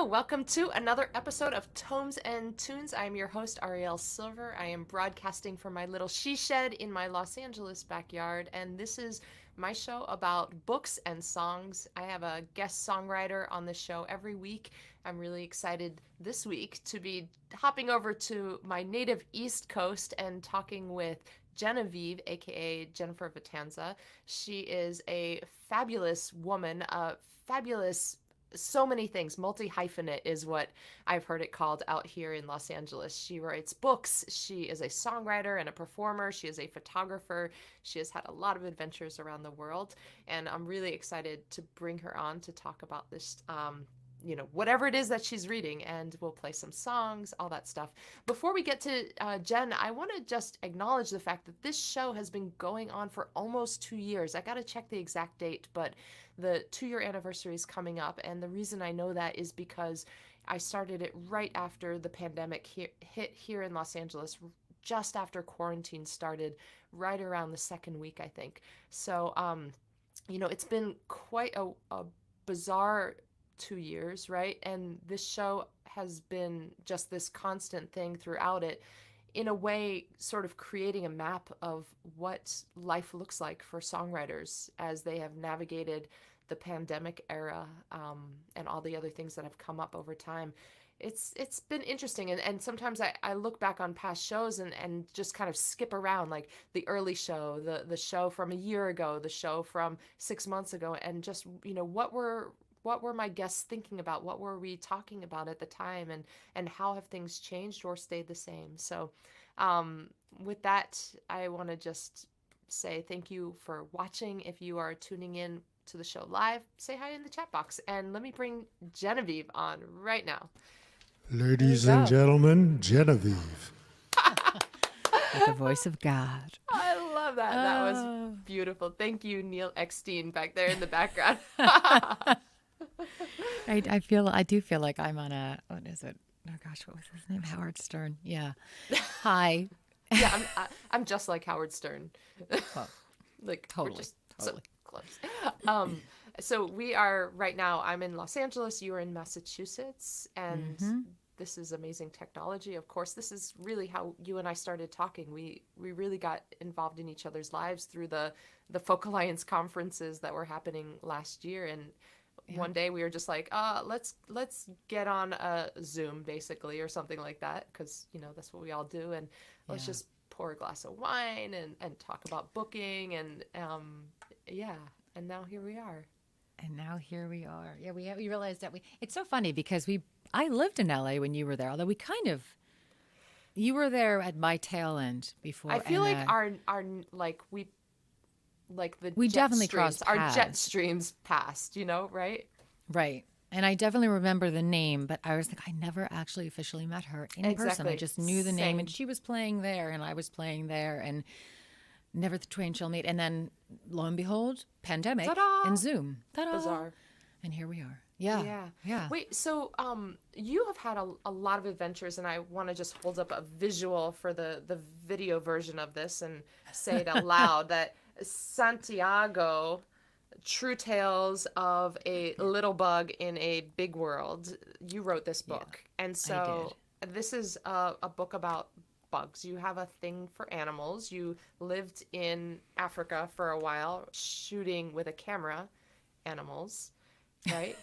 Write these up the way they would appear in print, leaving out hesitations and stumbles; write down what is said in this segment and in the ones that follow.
Welcome to another episode of Tomes and Tunes. I'm your host, Arielle Silver. I am broadcasting from my little she shed in my Los Angeles backyard, and this is my show about books and songs. I have a guest songwriter on the show every week. I'm really excited this week to be hopping over to my native East Coast and talking with Genevieve, aka Jennifer Vitanza. She is a fabulous woman, a fabulous so many things. Multi-hyphenate is what I've heard it called out here in Los Angeles. She writes books. She is a songwriter and a performer. She is a photographer. She has had a lot of adventures around the world. And I'm really excited to bring her on to talk about this, whatever it is that she's reading. And we'll play some songs, all that stuff. Before we get to Jen, I want to just acknowledge the fact that this show has been going on for almost 2 years. I got to check the exact date, but the 2-year anniversary is coming up, and the reason I know that is because I started it right after the pandemic hit here in Los Angeles, just after quarantine started, right around the second week, I think. So, it's been quite a bizarre 2 years, right? And this show has been just this constant thing throughout it, in a way, sort of creating a map of what life looks like for songwriters as they have navigated the pandemic era, and all the other things that have come up over time. It's been interesting, and sometimes I look back on past shows and just kind of skip around, like the early show, the show from a year ago, the show from 6 months ago, and just, what were my guests thinking about? What were we talking about at the time? And how have things changed or stayed the same? So with that, I want to just say thank you for watching. If you are tuning in to the show live, say hi in the chat box. And let me bring Genevieve on right now. Ladies and gentlemen, Genevieve. With the voice of God. I love that. That was beautiful. Thank you, Neil Eckstein, back there in the background. I do feel like I'm on what is it? Oh gosh, what was his name? Howard Stern. Yeah. Hi. Yeah, I'm just like Howard Stern. Well, like totally. We're just so close. So we are right now. I'm in Los Angeles. You are in Massachusetts, and this is amazing technology. Of course, this is really how you and I started talking. We really got involved in each other's lives through the Folk Alliance conferences that were happening last year, and one day we were just like, let's get on a Zoom basically or something like that, because that's what we all do, and let's just pour a glass of wine and talk about booking, and and now here we are. Yeah, we realized that it's so funny because I lived in LA when you were there, although you were there at my tail end before. I feel like we definitely streams, crossed paths. Our jet streams passed, right? Right. And I definitely remember the name, but I was like, I never actually officially met her in person. I just knew the name, and she was playing there, and I was playing there, and never the twain shall meet. And then, lo and behold, pandemic. Ta-da! And Zoom. Ta-da! Bizarre. And here we are. Yeah. Wait, so you have had a lot of adventures, and I want to just hold up a visual for the video version of this and say it out loud that Santiago, True Tales of a Little Bug in a Big World. You wrote this book. Yeah, and so this is a book about bugs. You have a thing for animals. You lived in Africa for a while shooting with a camera animals, right?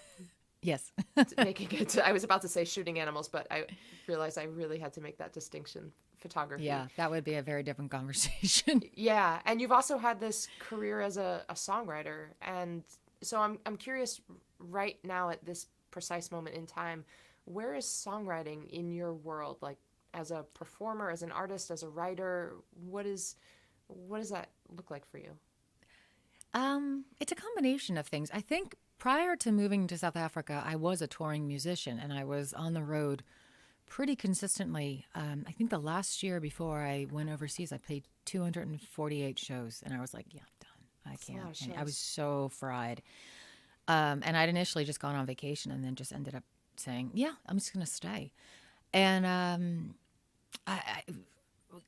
Yes. Making it I was about to say shooting animals, but I realized I really had to make that distinction. Photography. Yeah, that would be a very different conversation. Yeah, and you've also had this career as a songwriter, and so I'm curious right now at this precise moment in time, where is songwriting in your world? Like, as a performer, as an artist, as a writer, what does that look like for you? It's a combination of things. I think prior to moving to South Africa, I was a touring musician, and I was on the road pretty consistently. I think the last year before I went overseas, I played 248 shows, and I was like, yeah, I'm done. I can't. And I was so fried. And I'd initially just gone on vacation and then just ended up saying, yeah, I'm just going to stay. And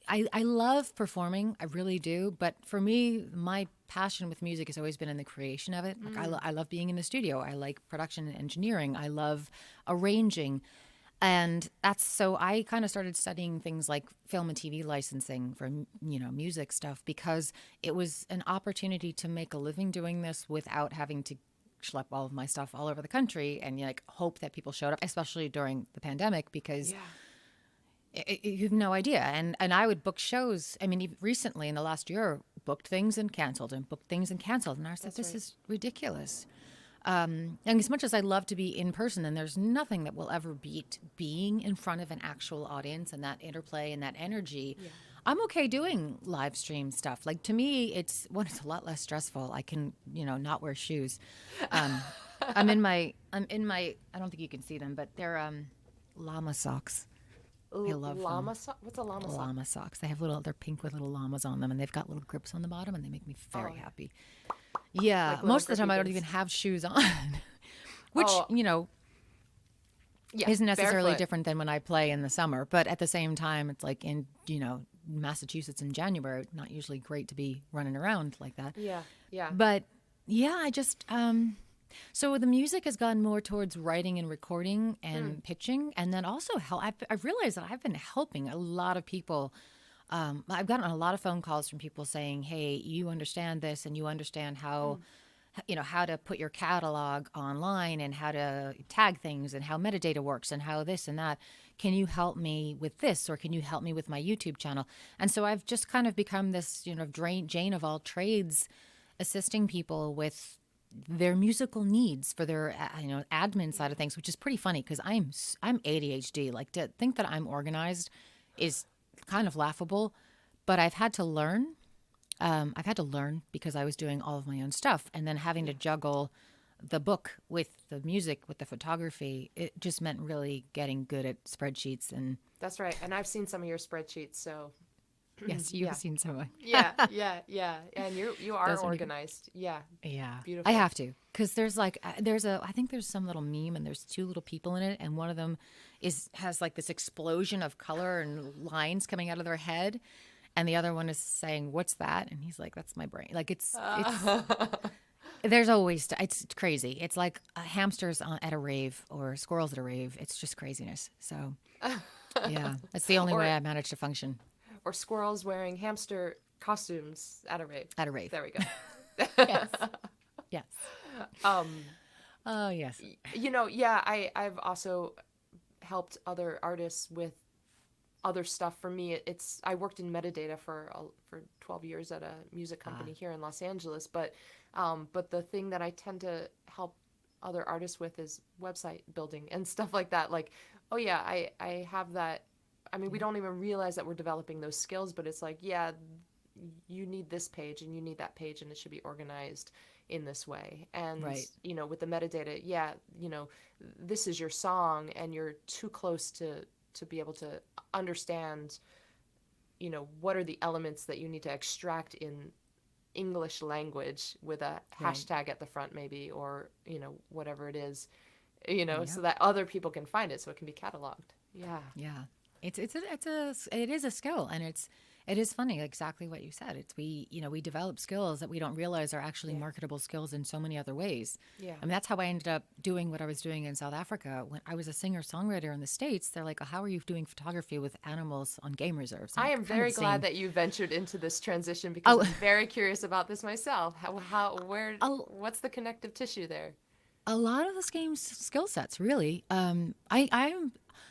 I love performing. I really do. But for me, my passion with music has always been in the creation of it. Like I love being in the studio. I like production and engineering. I love arranging. And so I kind of started studying things like film and TV licensing for, music stuff, because it was an opportunity to make a living doing this without having to schlep all of my stuff all over the country and hope that people showed up, especially during the pandemic, because you have no idea. And I would book shows. I mean, even recently in the last year, booked things and canceled and booked things and canceled. And I said, this is ridiculous. And as much as I love to be in person, and there's nothing that will ever beat being in front of an actual audience and that interplay and that energy, I'm okay doing live stream stuff. Like, to me, it's a lot less stressful. I can, not wear shoes. I'm in my, I don't think you can see them, but they're llama socks. I love llama sock. What's a llama sock? Llama socks. They have they're pink with little llamas on them, and they've got little grips on the bottom, and they make me very happy. Yeah, like most of the time I don't even have shoes on, which, isn't necessarily different than when I play in the summer. But at the same time, it's like in, Massachusetts in January, not usually great to be running around like that. Yeah, yeah. But yeah, I just, so the music has gone more towards writing and recording and pitching. And then also I've realized that I've been helping a lot of people. I've gotten a lot of phone calls from people saying, hey, you understand this and you understand how, how to put your catalog online and how to tag things and how metadata works and how this and that. Can you help me with this, or can you help me with my YouTube channel? And so I've just kind of become this, Jane of all trades, assisting people with their musical needs for their, admin side of things, which is pretty funny because I'm ADHD. Like, to think that I'm organized is kind of laughable, but I've had to learn. Because I was doing all of my own stuff, and then having to juggle the book with the music, with the photography. It just meant really getting good at spreadsheets. And that's right. And I've seen some of your spreadsheets, so yes, you've seen some of mine. yeah. And you are organized. Yeah. Beautiful. I have to, because there's I think there's some little meme, and there's two little people in it, and one of them has like this explosion of color and lines coming out of their head, and the other one is saying, "What's that?" And he's like, "That's my brain." Like it's there's always it's crazy. It's like hamsters at a rave or squirrels at a rave. It's just craziness. So yeah, that's the only way I manage to function. Or squirrels wearing hamster costumes at a rave. At a rave. There we go. Yes. Yes. Oh yes. I've also helped other artists with other stuff. For me, I worked in metadata for 12 years at a music company here in Los Angeles, but the thing that I tend to help other artists with is website building and stuff like that. Like, oh yeah, I have that. I mean, we don't even realize that we're developing those skills, but it's like, yeah, you need this page and you need that page, and it should be organized in this way. And, with the metadata, this is your song, and you're too close to be able to understand, what are the elements that you need to extract in English language with a hashtag at the front maybe, or, whatever it is, so that other people can find it, so it can be cataloged. Yeah. Yeah. It is a skill, and it is funny, exactly what you said. We develop skills that we don't realize are actually marketable skills in so many other ways. Yeah. I mean, that's how I ended up doing what I was doing in South Africa. When I was a singer-songwriter in the States, they're like, how are you doing photography with animals on game reserves? I am very glad that you ventured into this transition, because I'm very curious about this myself. What's the connective tissue there? A lot of the same skill sets, really.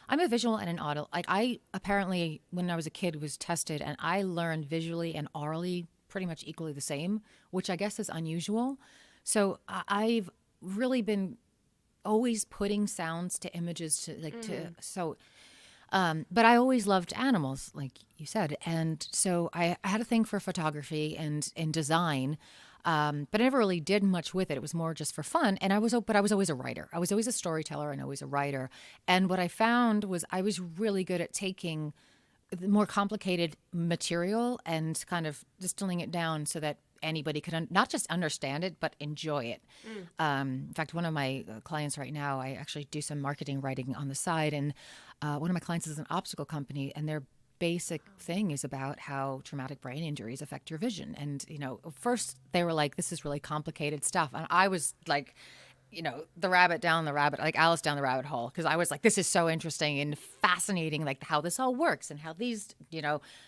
I'm a visual and an audio. Like, I apparently, when I was a kid, was tested, and I learned visually and orally pretty much equally the same, which I guess is unusual. So I've really been always putting sounds to images but I always loved animals, like you said. And so I had a thing for photography and design. But I never really did much with it. It was more just for fun. And I was always a writer. I was always a storyteller and always a writer. And what I found was I was really good at taking the more complicated material and kind of distilling it down so that anybody could not just understand it, but enjoy it. In fact, one of my clients right now, I actually do some marketing writing on the side. And one of my clients is an obstacle company, and their basic thing is about how traumatic brain injuries affect your vision. And, first they were like, this is really complicated stuff. And I was like, like Alice down the rabbit hole. Cause I was like, this is so interesting and fascinating, like how this all works and how these,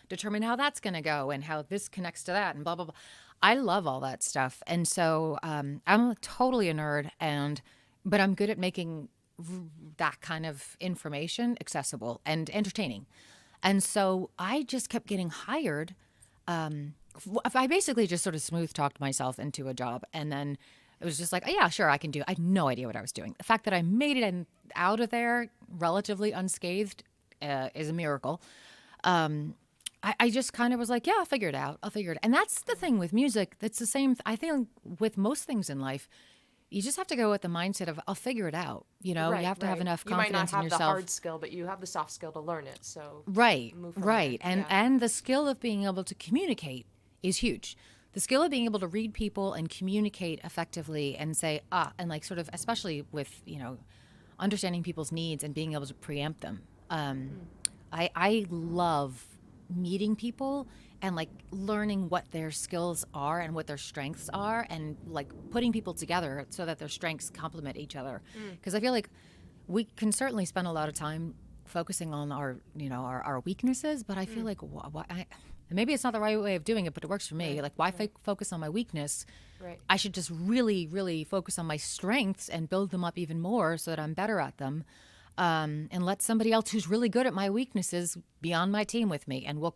determine how that's going to go and how this connects to that and blah, blah, blah. I love all that stuff. And so, I'm totally a nerd but I'm good at making that kind of information accessible and entertaining. And so I just kept getting hired. I basically just sort of smooth talked myself into a job. And then it was just like, oh, yeah, sure, I can do it. I had no idea what I was doing. The fact that I made it and out of there relatively unscathed is a miracle. I just kind of was like, yeah, I'll figure it out. And that's the thing with music. That's the same. I think with most things in life, you just have to go with the mindset of, I'll figure it out. You have to have enough confidence in yourself. You might not have the hard skill, but you have the soft skill to learn it. So right. And the skill of being able to communicate is huge. The skill of being able to read people and communicate effectively and say, and like sort of, especially with, understanding people's needs and being able to preempt them. I love meeting people and like learning what their skills are and what their strengths are and like putting people together so that their strengths complement each other. Because I feel like we can certainly spend a lot of time focusing on our weaknesses, but I feel like maybe it's not the right way of doing it, but it works for me. Right. Like, why focus on my weakness? Right. I should just really, really focus on my strengths and build them up even more so that I'm better at them. And let somebody else who's really good at my weaknesses be on my team with me, and we'll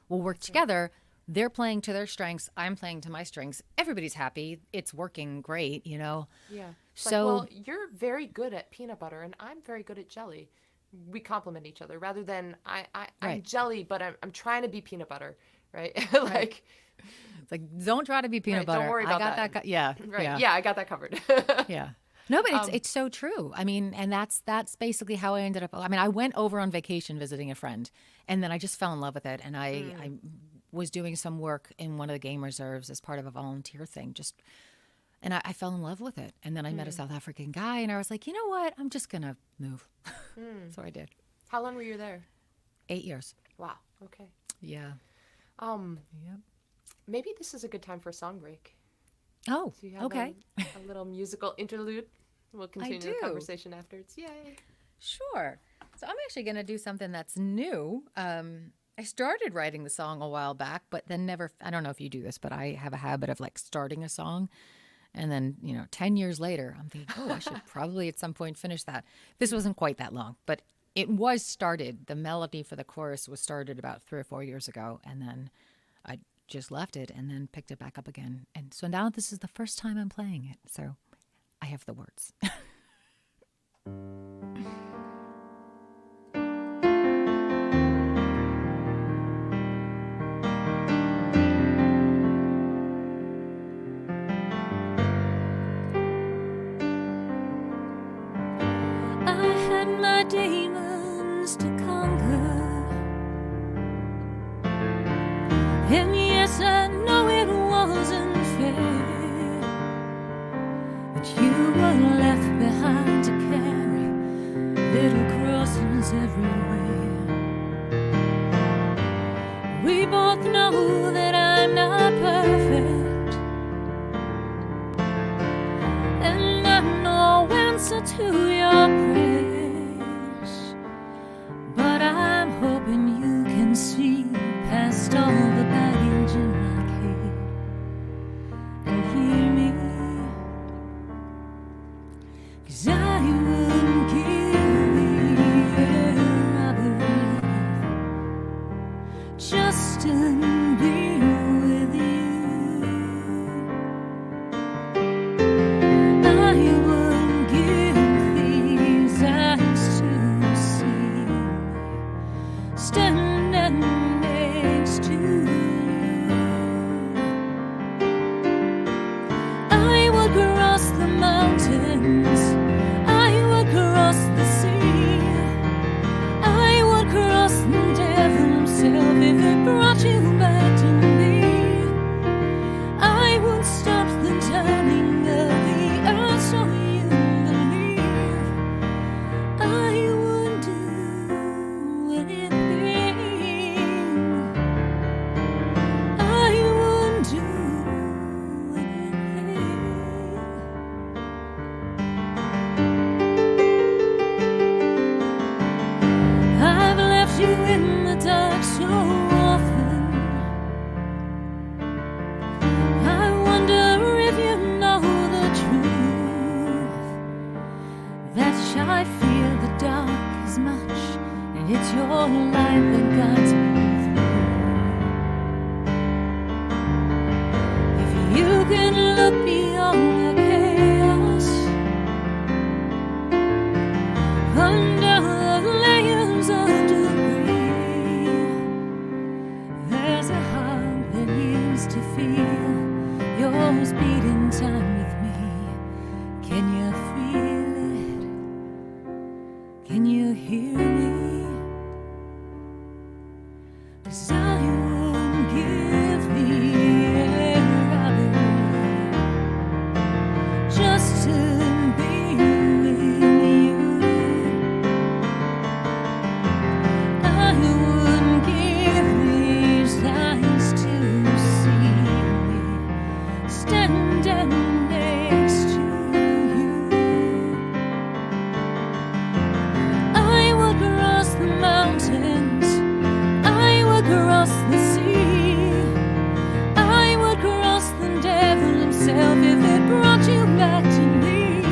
work together. They're playing to their strengths. I'm playing to my strengths. Everybody's happy. It's working great, Yeah. So, you're very good at peanut butter, and I'm very good at jelly. We complement each other rather than I'm jelly, but I'm trying to be peanut butter, right? It's like, don't try to be peanut butter. Don't worry about that. Yeah. Right. Yeah, I got that covered. Yeah. No, but it's so true. I mean, and that's basically how I ended up. I mean, I went over on vacation visiting a friend, and then I just fell in love with it. And I was doing some work in one of the game reserves as part of a volunteer thing. And I fell in love with it. And then I met a South African guy, and I was like, you know what? I'm just gonna move. So I did. How long were you there? 8 years. Wow. Okay. Yeah. Yep. Maybe this is a good time for a song break. Oh, Do you have okay. a little musical interlude? We'll continue the conversation afterwards. Yay. Sure. So I'm actually going to do something that's new. I started writing the song a while back, but then I don't know if you do this, but I have a habit of like starting a song. And then, 10 years later, I'm thinking, I should probably at some point finish that. This wasn't quite that long, but it was started. The melody for the chorus was started about 3 or 4 years ago. And then I just left it and then picked it back up again. And so now this is the first time I'm playing it. So I have the words. I had my demons to conquer, and yes, I know it wasn't fair that you were left behind to carry little crosses everywhere. We both know that I'm not perfect, and I'm no answer to your praise, but I'm hoping you can see past all the baggage in my head and hear me, 'cause I wouldn't give the air I breathe just to be with you. I wouldn't give these eyes to see standing next to you. yours beating time with me. Can you feel it? Can you hear me? 'Cause I wouldn't give the air I breathe just to be with you. I wouldn't give these eyes to see me standing next to you. I would cross the mountains, I would cross the sea, I would cross the devil himself if it brought you back to me.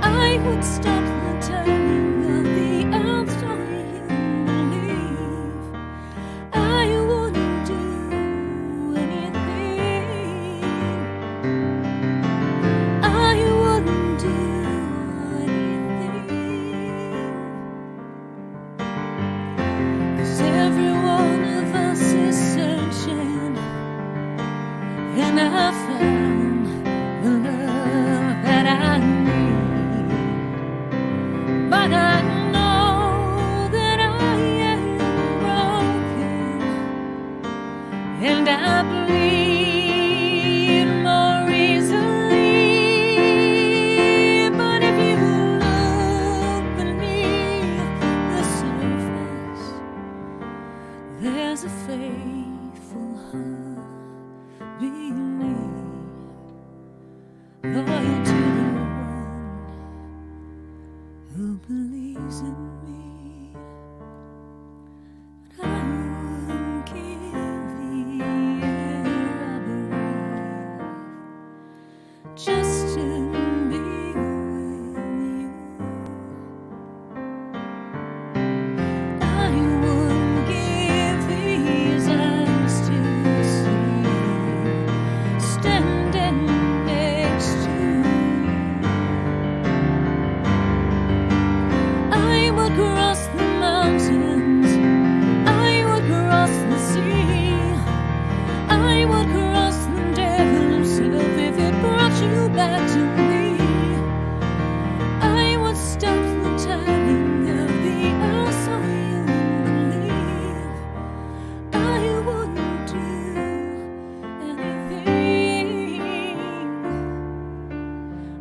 I would stop the turning of the earth so you believe. I wouldn't do anything. I wouldn't do anything. 'Cause every one of us is searching, and I found the love that I need. But I know that I am broken, and I bleed more easily. But if you look beneath the surface, there's a faithful heart beneath, loyal to the one who believes in me. But I wouldn't give the air I breathe just to be with you. I wouldn't give these eyes to see standing next to you. I would cross the mountains, I would cross the sea, I would cross the devil himself if it brought you back to me. I would stop the turning of the earth so you believe. I wouldn't do anything.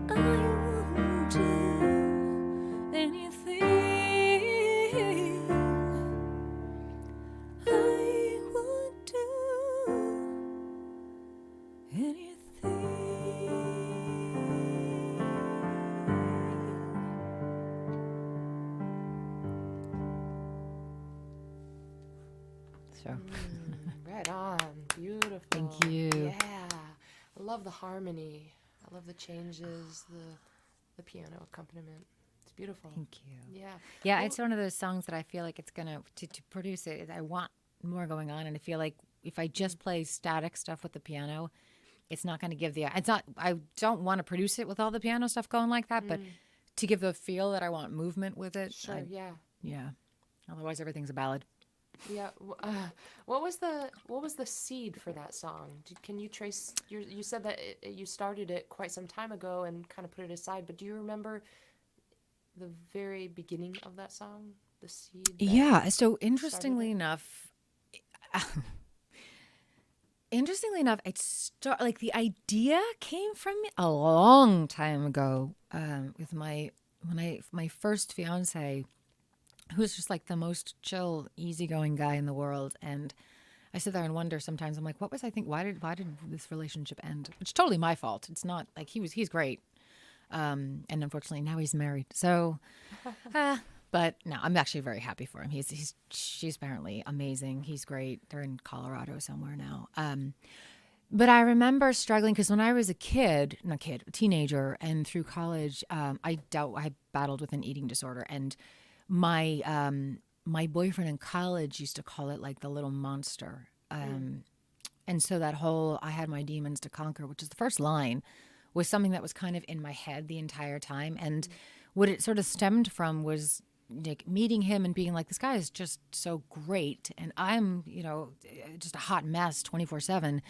I wouldn't do anything. I would do anything. So Right on. Beautiful. Thank you. Yeah. I love the harmony. I love the changes, the piano accompaniment. It's beautiful. thank you. Yeah. Yeah, Well, it's one of those songs that I feel like it's gonna to produce it. I want more going on, and I feel like if I just play static stuff with the piano, it's not going to give the. It's not. I don't want to produce it with all the piano stuff going like that, but to give the feel that I want movement with it. Sure, yeah. Yeah. Otherwise, everything's a ballad. Yeah. What was the seed for that song? Can you trace? You said that you started it quite some time ago and kind of put it aside, but do you remember the very beginning of that song? The seed. Yeah. So interestingly enough, like the idea came from me a long time ago with my first fiance, who was just like the most chill, easygoing guy in the world. And I sit there and wonder sometimes, I'm like, what was I think? Why did this relationship end? It's totally my fault. It's not like he's great. And unfortunately now he's married. So, but no, I'm actually very happy for him. She's apparently amazing. He's great. They're in Colorado somewhere now. But I remember struggling because when I was a teenager and through college, I battled with an eating disorder, and my boyfriend in college used to call it like the little monster. And so that whole I had my demons to conquer, which is the first line, was something that was kind of in my head the entire time. And what it sort of stemmed from was like meeting him and being like, this guy is just so great. And I'm, just a hot mess 24/7.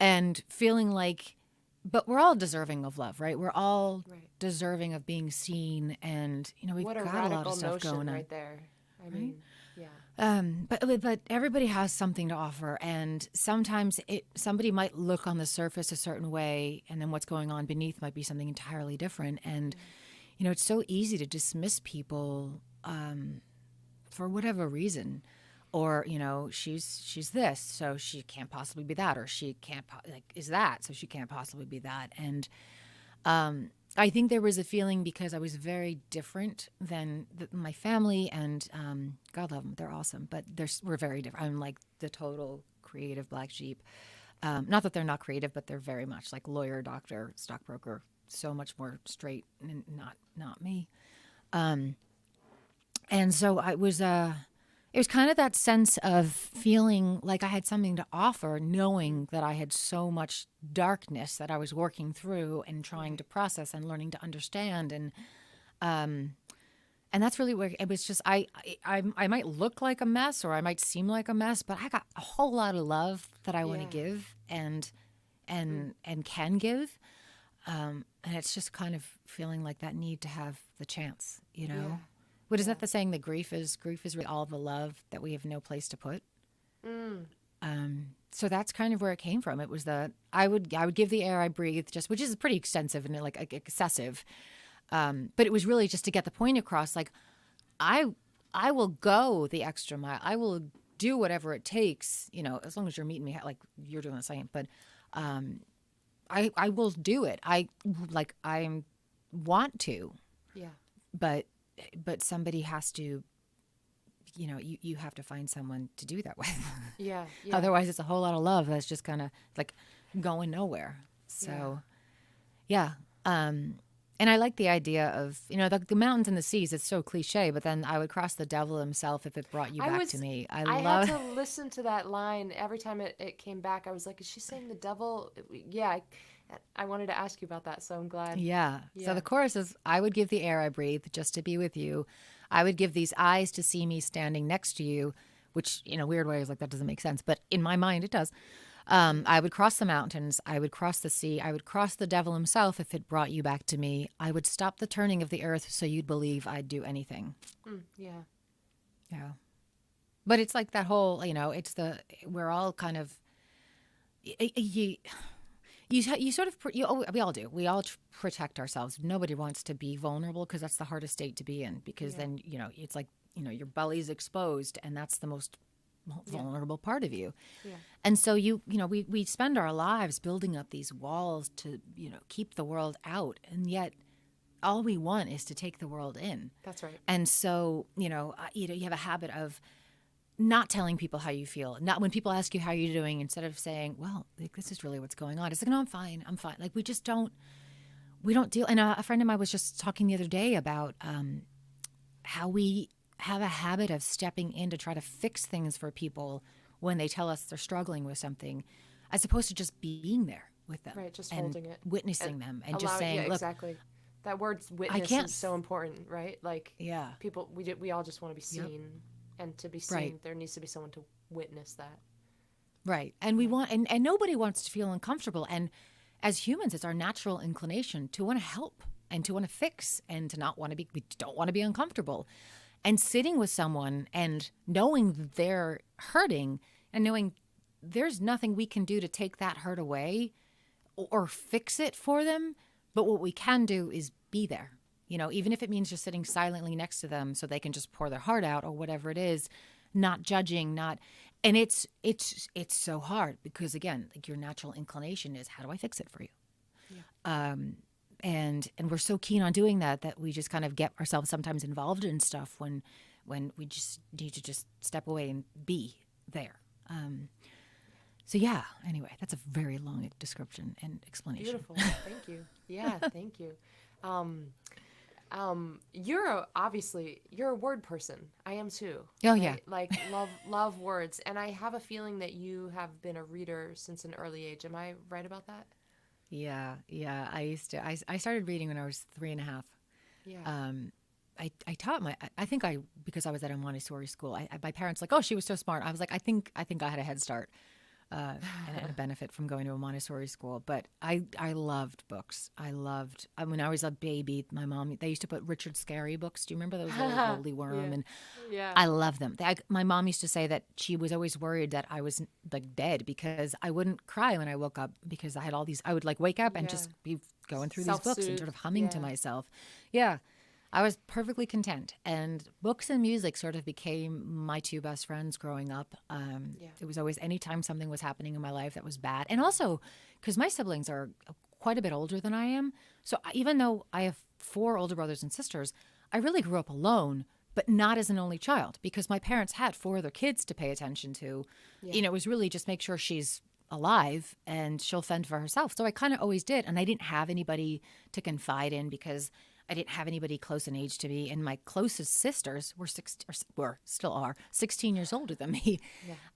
and feeling like, but we're all deserving of love, right? We're all deserving of being seen, and we've what got a a lot radical of stuff notion going on. right there. I mean, yeah. But everybody has something to offer, and sometimes somebody might look on the surface a certain way, and then what's going on beneath might be something entirely different. And it's so easy to dismiss people for whatever reason, or she's this, so she can't possibly be that, or she can't is that, so she can't possibly be that. And I think there was a feeling because I was very different than my family, and God love them, they're awesome, but we're very different. I'm like the total creative black sheep. Not that they're not creative, but they're very much like lawyer, doctor, stockbroker, so much more straight, and not me. And so it was kind of that sense of feeling like I had something to offer, knowing that I had so much darkness that I was working through and trying to process and learning to understand. And that's really where it was just, I might look like a mess, or I might seem like a mess, but I got a whole lot of love that I want to give and can give. And it's just kind of feeling like that need to have the chance, Yeah. What is that the saying that grief is really all the love that we have no place to put? So that's kind of where it came from. It was I would give the air I breathe, just, which is pretty extensive and like excessive. But it was really just to get the point across. Like, I will go the extra mile. I will do whatever it takes, as long as you're meeting me, like you're doing the same. But I will do it. I want to. Yeah. But somebody has to, you have to find someone to do that with. Yeah. Otherwise, it's a whole lot of love that's just kind of like going nowhere. So, yeah. And I like the idea of, the mountains and the seas. It's so cliche, but then I would cross the devil himself if it brought you back to me. I had to listen to that line every time it came back. I was like, is she saying the devil? Yeah. I wanted to ask you about that, so I'm glad. Yeah. So the chorus is, I would give the air I breathe just to be with you. I would give these eyes to see me standing next to you, which in a weird way is like, that doesn't make sense. But in my mind, it does. I would cross the mountains. I would cross the sea. I would cross the devil himself if it brought you back to me. I would stop the turning of the earth so you'd believe I'd do anything. Yeah. Yeah. But it's like that whole, we're all kind of, you sort of, we all do. We all protect ourselves. Nobody wants to be vulnerable because that's the hardest state to be in, because then, it's like, your belly's exposed, and that's the most vulnerable part of you. Yeah. And so we spend our lives building up these walls to, keep the world out. And yet all we want is to take the world in. That's right. And so, you have a habit of not telling people how you feel. Not when people ask you how you're doing, instead of saying, well, like, this is really what's going on. It's like, no, I'm fine. Like, we don't deal. And a friend of mine was just talking the other day about how we have a habit of stepping in to try to fix things for people when they tell us they're struggling with something, as opposed to just being there with them. Right, just and holding it. Witnessing them and just saying, look. Exactly. That word witness is so important, right? Like, people, we all just want to be seen. And to be seen, there needs to be someone to witness that. Right. And we want, and nobody wants to feel uncomfortable. And as humans, it's our natural inclination to want to help and to want to fix and to not want to be, we don't want to be uncomfortable. And sitting with someone and knowing they're hurting and knowing there's nothing we can do to take that hurt away or fix it for them. But what we can do is be there. Even if it means just sitting silently next to them so they can just pour their heart out or whatever it is, not judging, and it's so hard because, again, like, your natural inclination is, how do I fix it for you? Yeah. And we're so keen on doing that we just kind of get ourselves sometimes involved in stuff when we just need to just step away and be there. So yeah, anyway, that's a very long description and explanation. Beautiful. Thank you. Yeah, thank you. You're a word person. I am too. Oh, right? yeah. Like, love words. And I have a feeling that you have been a reader since an early age. Am I right about that? Yeah. I started reading when I was 3.5. Yeah. I taught because I was at a Montessori school. My parents like, oh, she was so smart. I was like, I think I had a head start. and a benefit from going to a Montessori school. But I loved books. When I was a baby, my mom, they used to put Richard Scarry books. Do you remember those? Lowly Worm? And I love them. My mom used to say that she was always worried that I was like dead because I wouldn't cry when I woke up because I had all these, I would like wake up and just be going through these books and sort of humming to myself. Yeah. I was perfectly content, and books and music sort of became my two best friends growing up. It was always anytime something was happening in my life that was bad. And also because my siblings are quite a bit older than I am. So even though I have 4 older brothers and sisters, I really grew up alone, but not as an only child because my parents had 4 other kids to pay attention to. It was really just make sure she's alive and she'll fend for herself. So I kind of always did. And I didn't have anybody to confide in because I didn't have anybody close in age to me, and my closest sisters still are 16 years older than me.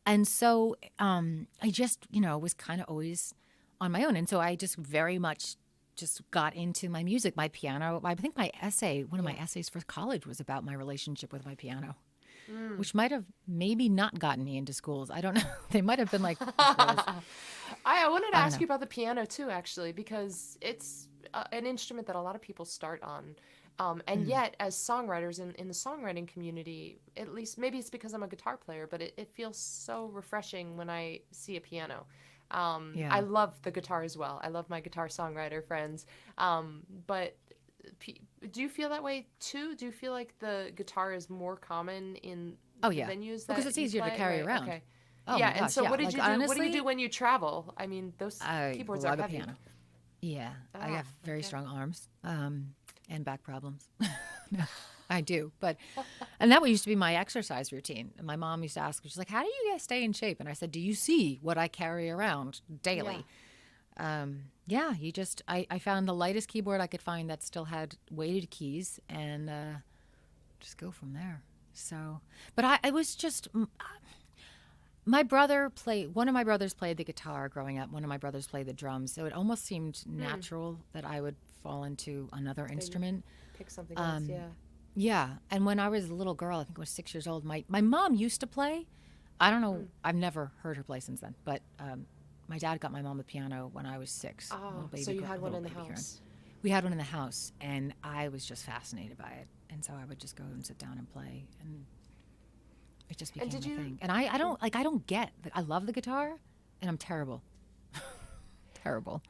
And so I just, was kind of always on my own. And so I just very much just got into my music, my piano. I think one of my essays for college was about my relationship with my piano, which might have maybe not gotten me into schools. I don't know. They might have been like, I wanted to ask you about the piano too, actually, because it's an instrument that a lot of people start on. And yet, as songwriters in the songwriting community, at least, maybe it's because I'm a guitar player, but it feels so refreshing when I see a piano. I love the guitar as well. I love my guitar songwriter friends. But do you feel that way too? Do you feel like the guitar is more common in venues? Because it's easier to carry around. Okay. Oh yeah, my gosh, and so what did you do? honestly, what do you do when you travel? I mean, those keyboards are heavy. Piano. Yeah, I have very strong arms and back problems. No, I do, and that used to be my exercise routine. And my mom used to ask, she's like, "How do you guys stay in shape?" And I said, "Do you see what I carry around daily?" I found the lightest keyboard I could find that still had weighted keys, and just go from there. So, but I was just. One of my brothers played the guitar growing up. One of my brothers played the drums. So it almost seemed natural that I would fall into another instrument. Pick something else, Yeah. And when I was a little girl, I think I was 6 years old, my mom used to play. I don't know. I've never heard her play since then. But my dad got my mom a piano when I was 6. Oh, so you had one in the house. We had one in the house, and I was just fascinated by it. And so I would just go and sit down and play, and it just became a thing. And I don't get that. I love the guitar, and I'm terrible. Terrible.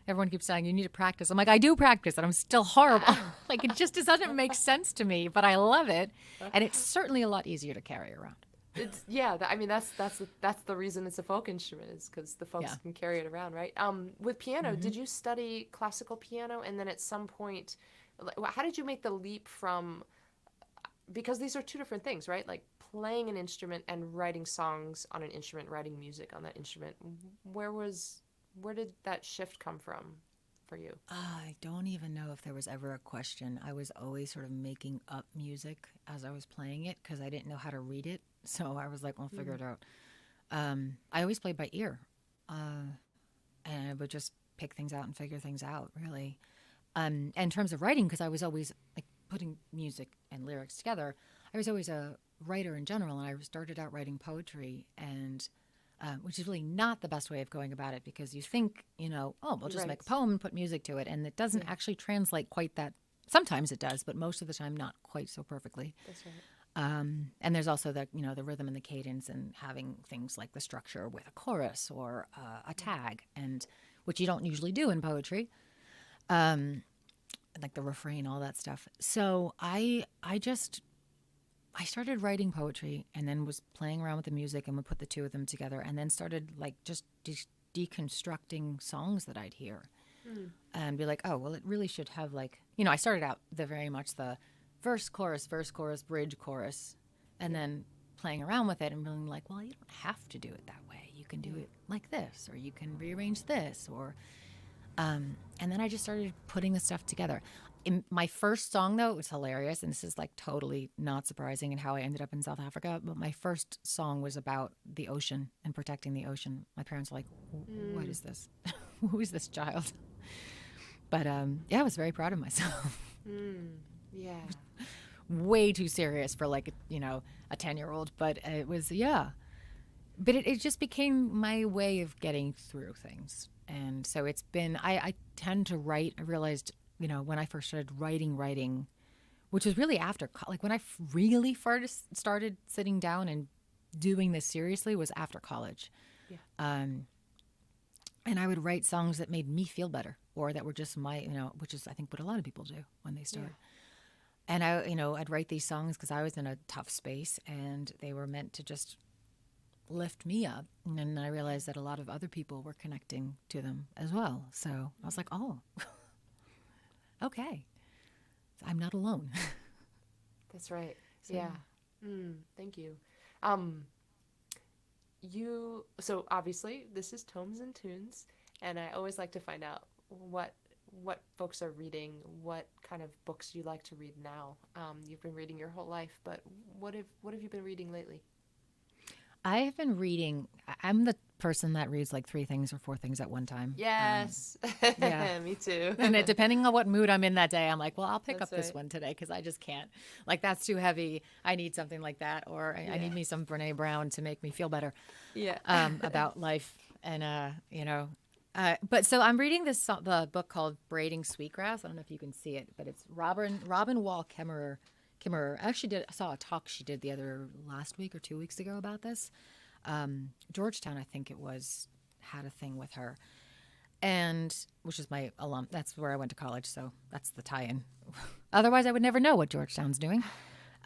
Everyone keeps saying, you need to practice. I'm like, I do practice, and I'm still horrible. Like, it just doesn't make sense to me, but I love it. And it's certainly a lot easier to carry around. It's that's the reason it's a folk instrument, is because the folks can carry it around, right? With piano, did you study classical piano, and then at some point, how did you make the leap from, because these are two different things, right? Like playing an instrument and writing songs on an instrument, writing music on that instrument. Where did that shift come from for you? I don't even know if there was ever a question. I was always sort of making up music as I was playing it because I didn't know how to read it. So I was like, well, I'll figure it out. I always played by ear. And I would just pick things out and figure things out, really. And in terms of writing, because I was always like putting music and lyrics together, I was always a writer in general, and I started out writing poetry, and which is really not the best way of going about it, because you think, we'll just make a poem and put music to it, and it doesn't actually translate quite that. Sometimes it does, but most of the time not quite so perfectly. That's right. And there's also the rhythm and the cadence, and having things like the structure with a chorus or a tag, and which you don't usually do in poetry, like the refrain, all that stuff. So I started writing poetry, and then was playing around with the music, and would put the two of them together, and then started like just deconstructing songs that I'd hear, and be like, oh, well, it really should have like, I started out very much the verse, chorus, bridge, chorus, and then playing around with it and being like, well, you don't have to do it that way. You can do it like this, or you can rearrange this, or, and then I just started putting the stuff together. In my first song, though, it was hilarious, and this is like totally not surprising in how I ended up in South Africa, but my first song was about the ocean and protecting the ocean. My parents were like, what is this? Who is this child? But I was very proud of myself. Yeah. Way too serious for like, a 10-year-old, but it was, But it just became my way of getting through things. And so it's been, I tend to write. I realized, when I first started writing, which was really after, like when I really first started sitting down and doing this seriously was after college. Yeah. And I would write songs that made me feel better, or that were just my, which is I think what a lot of people do when they start. Yeah. And I'd write these songs because I was in a tough space, and they were meant to just lift me up. And then I realized that a lot of other people were connecting to them as well. So I was like, oh, okay, I'm not alone. That's right. So, yeah. Thank you. So obviously this is Tomes and Tunes, and I always like to find out what folks are reading, what kind of books you like to read now. You've been reading your whole life, but what have you been reading lately? I have been reading. I'm the person that reads like 3 things or 4 things at one time. Yes. Yeah. Me too. And depending on what mood I'm in that day, I'm like, well, I'll pick That's up this right. one today because I just can't. Like, that's too heavy. I need something like that. Or I need me some Brene Brown to make me feel better about life. And, but so I'm reading the book called Braiding Sweetgrass. I don't know if you can see it, but it's Robin Wall Kimmerer. I actually saw a talk she did last week or 2 weeks ago about this. Georgetown, I think it was, had a thing with her, and which is my alum. That's where I went to college, so that's the tie-in. Otherwise, I would never know what Georgetown's doing.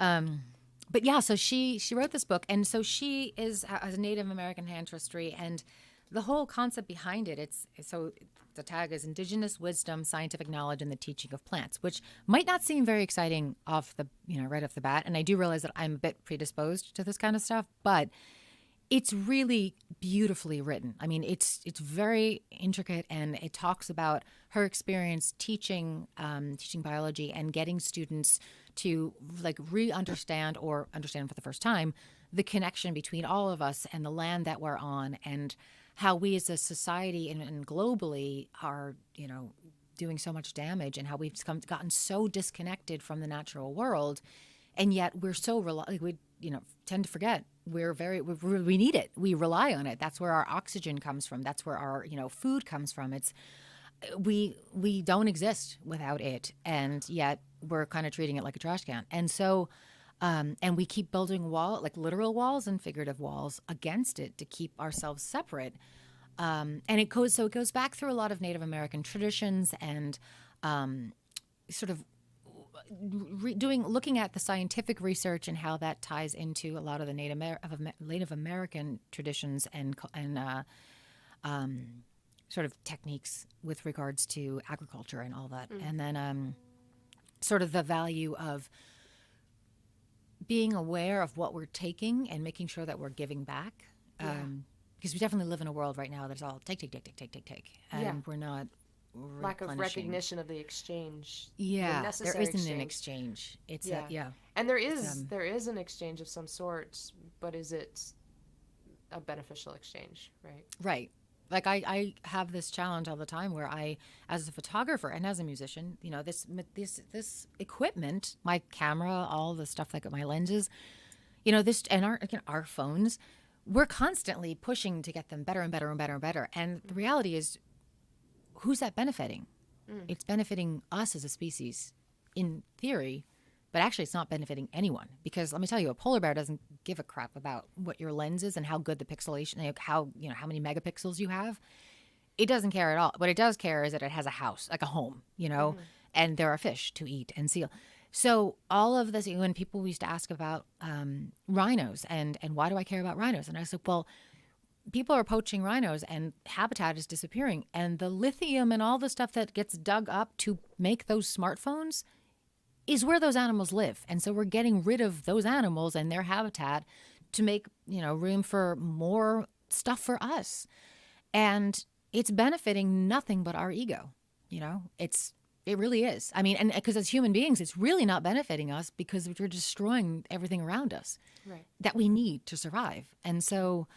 But yeah, so she wrote this book, and so she has a Native American ancestry, and the whole concept behind it, the tag is Indigenous Wisdom, Scientific Knowledge, and the Teaching of Plants, which might not seem very exciting right off the bat. And I do realize that I'm a bit predisposed to this kind of stuff, but it's really beautifully written. I mean, it's very intricate, and it talks about her experience teaching biology and getting students to like understand for the first time the connection between all of us and the land that we're on, and how we as a society and globally are, doing so much damage, and how we've gotten so disconnected from the natural world, and yet we're so we tend to forget we need it. We rely on it. That's where our oxygen comes from. That's where our food comes from. We don't exist without it, and yet we're kind of treating it like a trash can. And so. And we keep building literal walls and figurative walls against it to keep ourselves separate. And it goes back through a lot of Native American traditions, and sort of looking at the scientific research and how that ties into a lot of the Native American traditions and sort of techniques with regards to agriculture and all that. And then sort of the value of being aware of what we're taking and making sure that we're giving back. Because we definitely live in a world right now that's all take. And we're not lack of recognition of the exchange. Yeah, there isn't an exchange. It's and there is an exchange of some sort, but is it a beneficial exchange, right? Right. Like I have this challenge all the time where I, as a photographer and as a musician, this equipment, my camera, all the stuff like my lenses, this and our phones, we're constantly pushing to get them better and better and better and better. And the reality is, who's that benefiting? It's benefiting us as a species, in theory, but actually it's not benefiting anyone, because let me tell you, a polar bear doesn't give a crap about what your lens is and how good the pixelation, how many megapixels you have. It doesn't care at all. What it does care is that it has a house, like a home, and there are fish to eat and seal. So all of this, when people used to ask about rhinos and why do I care about rhinos? And I said, well, people are poaching rhinos and habitat is disappearing. And the lithium and all the stuff that gets dug up to make those smartphones is where those animals live. And so we're getting rid of those animals and their habitat to make, room for more stuff for us. And it's benefiting nothing but our ego. It really is. I mean, and because as human beings, it's really not benefiting us because we're destroying everything around us that we need to survive. And so,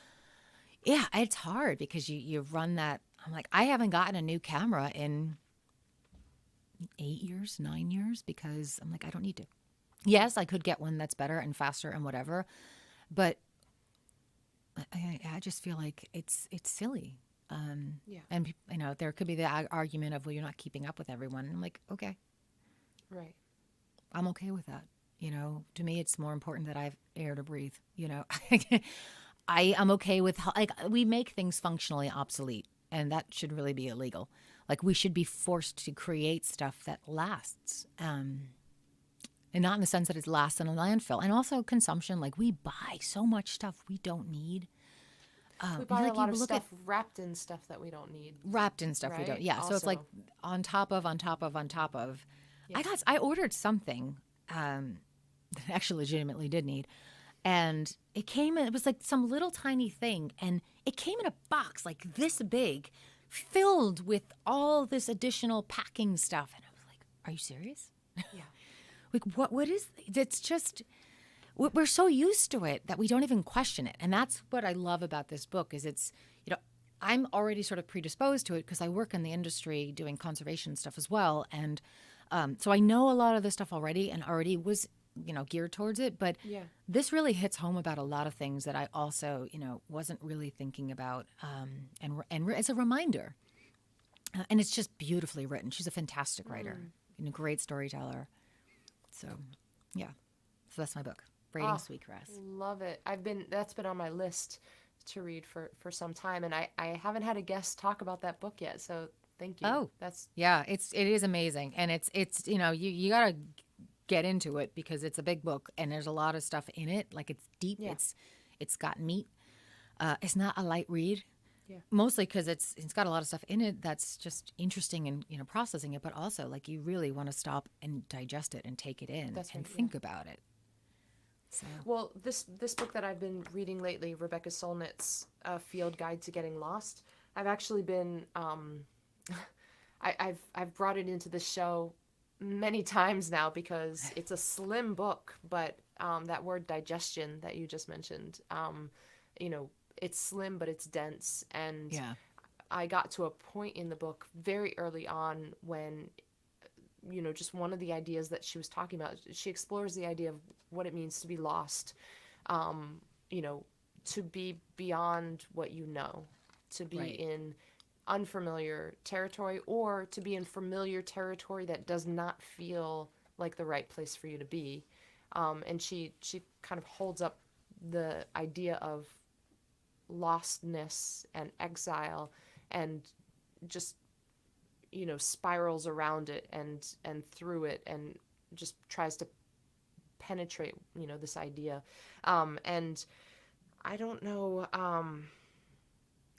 yeah, it's hard because you run that. I'm like, I haven't gotten a new camera in 8 years, 9 years, because I'm like, I don't need to. Yes, I could get one that's better and faster and whatever, but I just feel like it's silly. Yeah. And there could be the argument of, well, you're not keeping up with everyone. And I'm like, okay, Right. I'm okay with that. To me, it's more important that I have air to breathe. I'm okay with how, like, we make things functionally obsolete, and that should really be illegal. Like, we should be forced to create stuff that lasts, and not in the sense that it lasts in a landfill. And also consumption, like, we buy so much stuff we don't need. We buy a lot of stuff wrapped in stuff that we don't need. Wrapped in stuff we don't. Right? Yeah. So it's like on top of. Yeah. I ordered something that I actually legitimately did need. And it was like some little tiny thing. And it came in a box like this big, filled with all this additional packing stuff. And I was like, are you serious? Yeah. Like, what is, it's just, we're so used to it that we don't even question it. And that's what I love about this book is it's, I'm already sort of predisposed to it because I work in the industry doing conservation stuff as well. And so I know a lot of this stuff already and already was, geared towards it. But this really hits home about a lot of things that I also, wasn't really thinking about. And as a reminder. And it's just beautifully written. She's a fantastic writer and a great storyteller. So, yeah. So that's my book. Braiding Sweetgrass. Love it. That's been on my list to read for some time, and I haven't had a guest talk about that book yet, so thank you. Oh, it is amazing, and it's you gotta get into it because it's a big book and there's a lot of stuff in it. Like, it's deep. Yeah. It's got meat. It's not a light read. Yeah. Mostly because it's got a lot of stuff in it that's just interesting and processing it, but also like you really want to stop and digest it and take it in think about it. So. Well, this book that I've been reading lately, Rebecca Solnit's Field Guide to Getting Lost, I've actually been I've brought it into the show many times now because it's a slim book, but that word digestion that you just mentioned, it's slim but it's dense, and I got to a point in the book very early on when just one of the ideas that she was talking about, she explores the idea of what it means to be lost, to be beyond what to be in unfamiliar territory, or to be in familiar territory that does not feel like the right place for you to be. And she kind of holds up the idea of lostness and exile and just spirals around it and through it and just tries to penetrate this idea, and I don't know,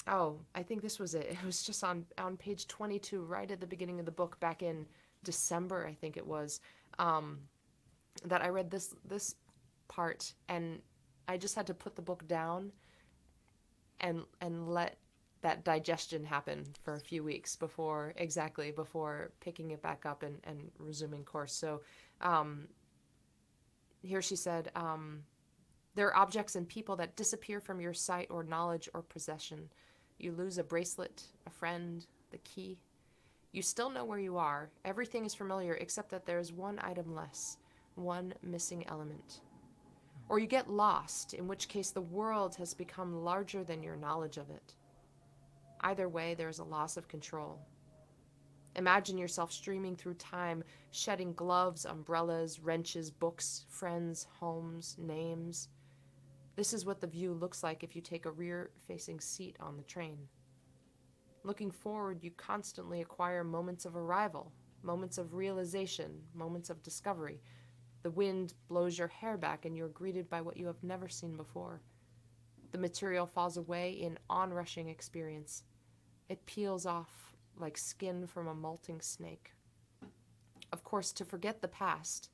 I think this was it was just on page 22 right at the beginning of the book back in December, I think it was, that I read this part, and I just had to put the book down and let that digestion happen for a few weeks before picking it back up and resuming course. So here she said, there are objects and people that disappear from your sight or knowledge or possession. You lose a bracelet, a friend, the key. You still know where you are. Everything is familiar except that there is one item less, one missing element. Or you get lost, in which case the world has become larger than your knowledge of it. Either way, there is a loss of control. Imagine yourself streaming through time, shedding gloves, umbrellas, wrenches, books, friends, homes, names. This is what the view looks like if you take a rear-facing seat on the train. Looking forward, you constantly acquire moments of arrival, moments of realization, moments of discovery. The wind blows your hair back and you're greeted by what you have never seen before. The material falls away in onrushing experience. It peels off like skin from a molting snake. Of course, to forget the past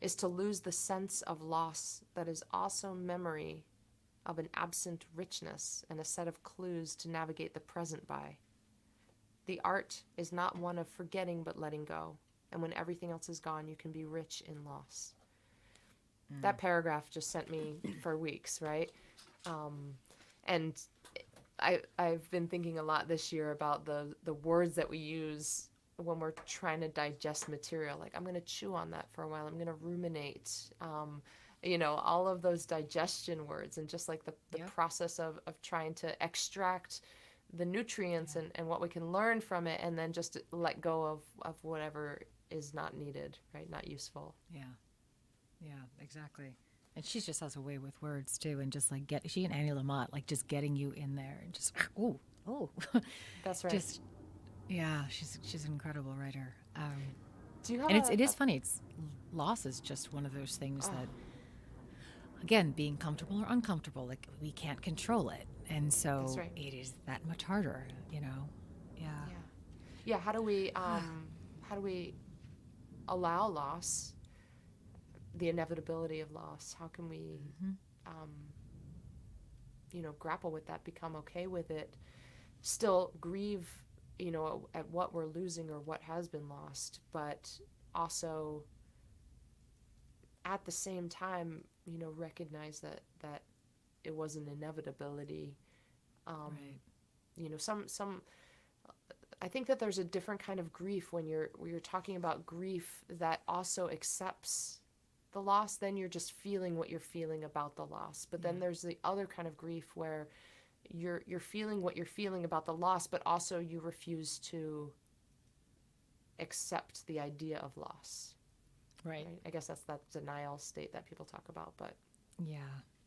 is to lose the sense of loss that is also memory of an absent richness and a set of clues to navigate the present by. The art is not one of forgetting but letting go, and when everything else is gone, you can be rich in loss. That paragraph just sent me for weeks, right? And I've been thinking a lot this year about the words that we use when we're trying to digest material. Like, I'm going to chew on that for a while. I'm going to ruminate. all of those digestion words, and just like the Yep. process of trying to extract the nutrients and what we can learn from it, and then just let go of whatever is not needed, right? Not useful. Yeah. Yeah, exactly. And she just has a way with words too, and just like she and Annie Lamott, like just getting you in there and just oh. That's right. Just yeah, she's an incredible writer. Do you have And it is funny. Loss is just one of those things that, again, being comfortable or uncomfortable, like we can't control it, and so That's right. it is that much harder. Yeah. How do we allow loss, the inevitability of loss? How can we grapple with that, become okay with it, still grieve at what we're losing or what has been lost, but also at the same time recognize that it was an inevitability. Right. Some I think that there's a different kind of grief when you're talking about grief that also accepts the loss. Then you're just feeling what you're feeling about the loss. But then there's the other kind of grief where you're feeling what you're feeling about the loss, but also you refuse to accept the idea of loss. Right. I guess that's that denial state that people talk about. But Yeah,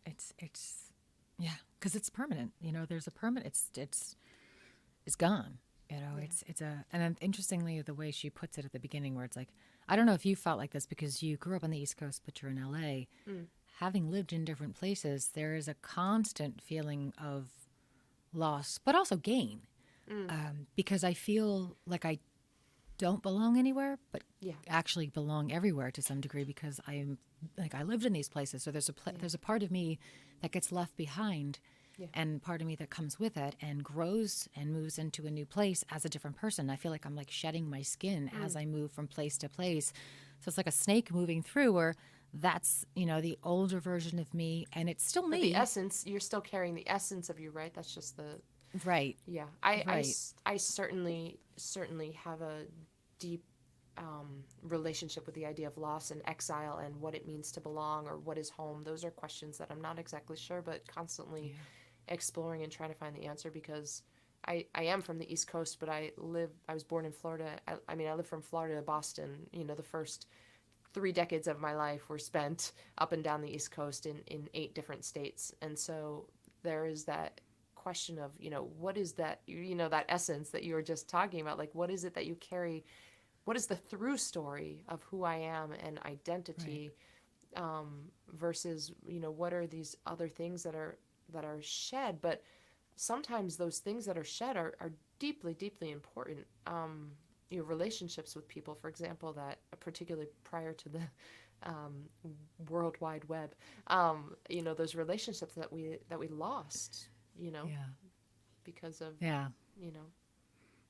it's because it's permanent. There's a permanent. It's gone. It's and then interestingly, the way she puts it at the beginning, where it's like, I don't know if you felt like this because you grew up on the East Coast, but you're in LA. Having lived in different places, there is a constant feeling of loss, but also gain, because I feel like I don't belong anywhere, but actually belong everywhere to some degree, because I lived in these places. So there's a part of me that gets left behind, and part of me that comes with it and grows and moves into a new place as a different person. I feel like I'm like shedding my skin as I move from place to place. So it's like a snake moving through, where that's the older version of me, and it's still me. But the essence, you're still carrying the essence of you, right? That's just the right. Yeah, I certainly have a deep relationship with the idea of loss and exile and what it means to belong, or what is home. Those are questions that I'm not exactly sure, but constantly exploring and trying to find the answer, because I am from the East Coast, but I was born in Florida. I lived from Florida to Boston. The first 3 decades of my life were spent up and down the East Coast in 8 different states. And so there is that question of, what is that, that essence that you were just talking about? Like, what is it that you carry? What is the through story of who I am and identity, versus, what are these other things that are shed? But sometimes those things that are shed are deeply, deeply important. Your relationships with people, for example, that particularly prior to the World Wide Web, those relationships that we lost, because of,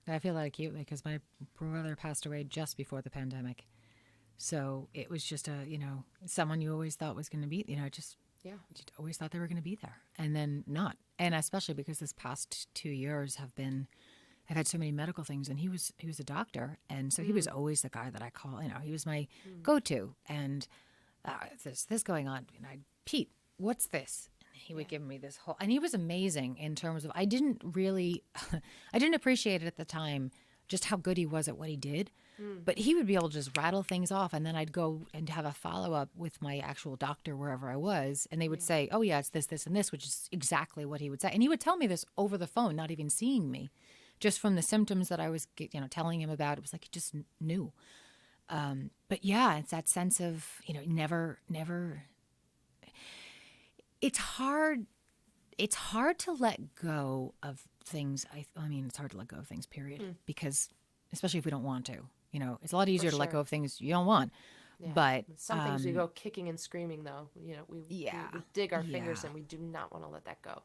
I feel that acutely because my brother passed away just before the pandemic. So it was just someone you always thought was going to be, you always thought they were going to be there, and then not. And especially because this past 2 years I've had so many medical things, and he was a doctor, and so he was always the guy that I call. He was my go-to, and this going on, and Pete, what's this? And he would give me this whole, and he was amazing in terms of, I didn't appreciate it at the time, just how good he was at what he did. But he would be able to just rattle things off, and then I'd go and have a follow-up with my actual doctor wherever I was, and they would say, oh yeah, it's this, this, and this, which is exactly what he would say. And he would tell me this over the phone, not even seeing me, just from the symptoms that I was telling him about. It was like he just knew. But yeah, it's that sense of, never. It's hard to let go of things. I mean, it's hard to let go of things, period, because especially if we don't want to. It's a lot easier to let go of things you don't want. Yeah. But some things we go kicking and screaming, though. We dig our fingers, and we do not want to let that go.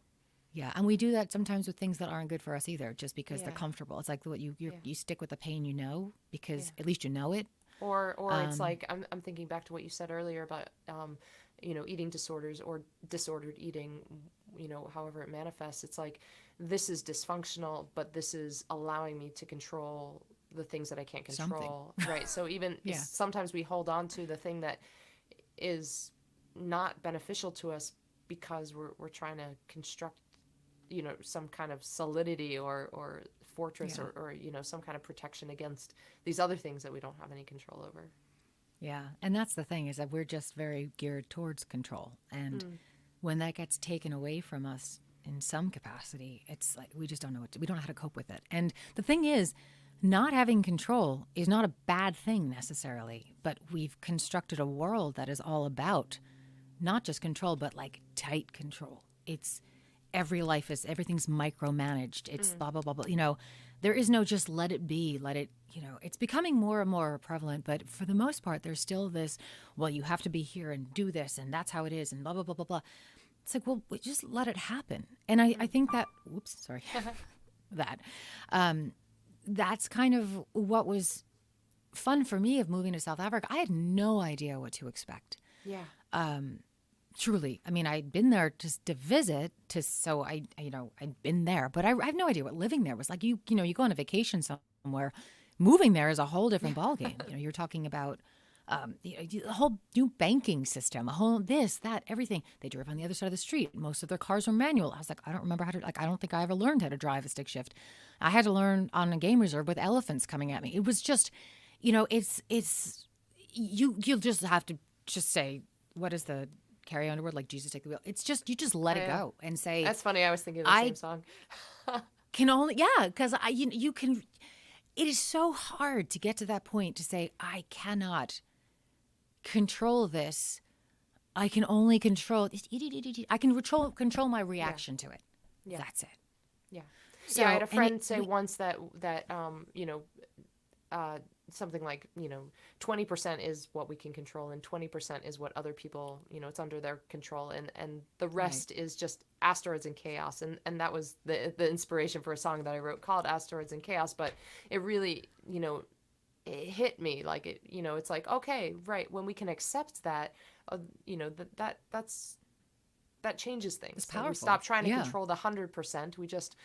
Yeah, and we do that sometimes with things that aren't good for us either, just because they're comfortable. It's like what you stick with the pain, because at least you know it. Or it's like, I'm thinking back to what you said earlier about eating disorders or disordered eating, however it manifests. It's like, this is dysfunctional, but this is allowing me to control the things that I can't control. Right. So even sometimes we hold on to the thing that is not beneficial to us because we're trying to construct, some kind of solidity or fortress or some kind of protection against these other things that we don't have any control over. Yeah. And that's the thing, is that we're just very geared towards control. And when that gets taken away from us in some capacity, it's like we just don't know we don't know how to cope with it. And the thing is, not having control is not a bad thing necessarily, but we've constructed a world that is all about not just control, but like tight control. It's everything's micromanaged. It's blah, blah, blah, blah. There is no just let it be, it's becoming more and more prevalent, but for the most part, there's still this, well, you have to be here and do this, and that's how it is, and blah, blah, blah, blah, blah. It's like, well, just let it happen. And I think that, that's kind of what was fun for me of moving to South Africa. I had no idea what to expect. Yeah. Truly. I mean, I'd been there just to visit, so I'd been there, but I have no idea what living there was like. You go on a vacation somewhere, moving there is a whole different ballgame. You're talking about the whole new banking system, a whole this, that, everything. They drove on the other side of the street. Most of their cars were manual. I was like, I don't remember I don't think I ever learned how to drive a stick shift. I had to learn on a game reserve with elephants coming at me. It was just, you'll just have to just say, what is the carry on word, like Jesus take the wheel? It's just, you just let it go and say. That's funny. I was thinking of the same song. Because you can. It is so hard to get to that point to say, I cannot control this. I can only control. I can control my reaction to it. Yeah. That's it. Yeah. So I had a friend say once that something like 20% is what we can control, and 20% is what other people, it's under their control, and the rest is just asteroids and chaos, and that was the inspiration for a song that I wrote called Asteroids and Chaos. But it really it hit me like it's like, okay, right, when we can accept that that changes things. It's powerful. We stop trying to control the 100%. We just